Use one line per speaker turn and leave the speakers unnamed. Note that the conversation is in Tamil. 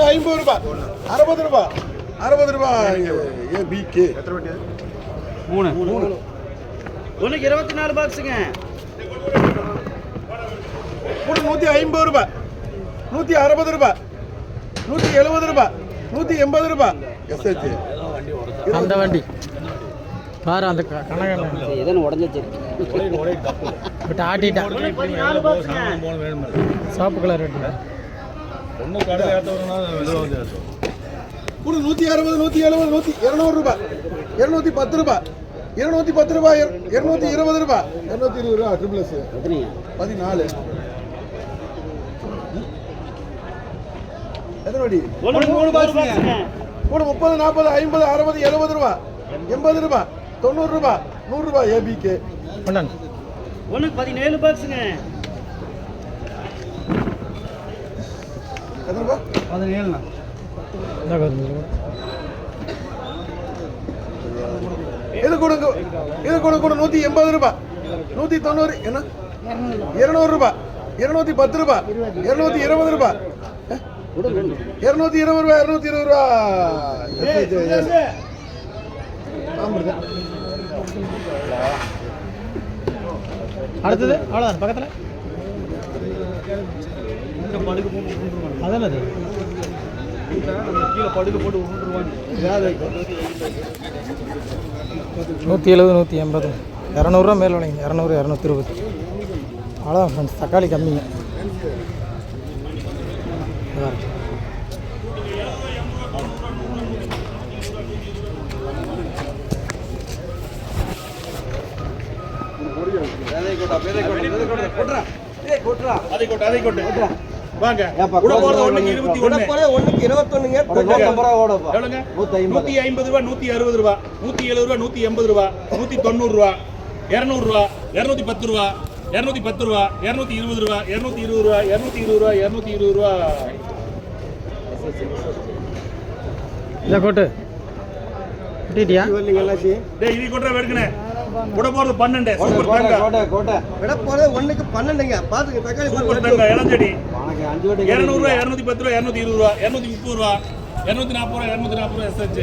50 ரூபாய் 60 ரூபாய் 60 ரூபாய் ஏபிகே.
மூணு ஒன்றுக்கு 24 பாக்ஸுங்க.
கூட 150 ரூபாய் 160 ரூபாய் 170 ரூபாய் 180 ரூபாய் எஸ்ஹெச்.
அந்த வண்டி பாரு அந்த கணக்கு
எதனா உடஞ்சிச்சு
பட் ஆட்டிட்டா சாப்பு கலர் ரெண்டு
கூட 160 170 200 ரூபாய் 210 ரூபாய் 210 ரூபாய் 220 ரூபாய் 220 ரூபாய் ட்ரிபிள் எஸ் 14 எத்தனை வண்டி?
மூணு பாக்ஸுங்க.
கூட 30 40 50 60 70 ரூபாய் 80 ரூபாய் 90 ரூபாய் 100 ரூபாய் ஏபிகே.
ஒன்றுக்கு 17 பாக்ஸுங்க.
எத்தனை ரூபாய்?
17ண்ணா.
இது கொடுங்க 180 ரூபாய் 190 என்ன 200 ரூபாய் 210 ரூபாய் 220 ரூபாய் 220 ரூபாய் 220 ரூபாய்.
அடுத்தது அவ்வளோதான் பக்கத்தில் அதானே அது
கீழே படுக்க போட்டு
170 180 200 மேல் விலைங்க 200 220 அவ்வளோதான் ஃப்ரெண்ட்ஸ். தக்காளி கம்மிங்க.
வாங்க
கூட போறது 1க்கு 21ங்க.
150 ரூபாய் 160 ரூபாய் 170 ரூபாய் 180 ரூபாய் 190 ரூபாய் 200 ரூபாய் 210 ரூபாய் 210 ரூபாய் 220 ரூபாய் 220 ரூபாய் 220 ரூபாய் 220 ரூபாய்.
இதை கொட்டு கொட்டிட்டியா?
டேய் இது கொட்ற வெறுக்கனே கூட போறது 12 சூப்பர் தங்க
விட போறது 1க்கு 12ங்க. பாத்துங்க தக்காளி
சூப்பர் தங்க இளஞ்செடி 200 ரூபாய் 210 ரூபாய் 220 ரூபாய் 230 ரூபாய் 240 ரூபாய் 240 ரூபாய் எஸ்ஹெச்.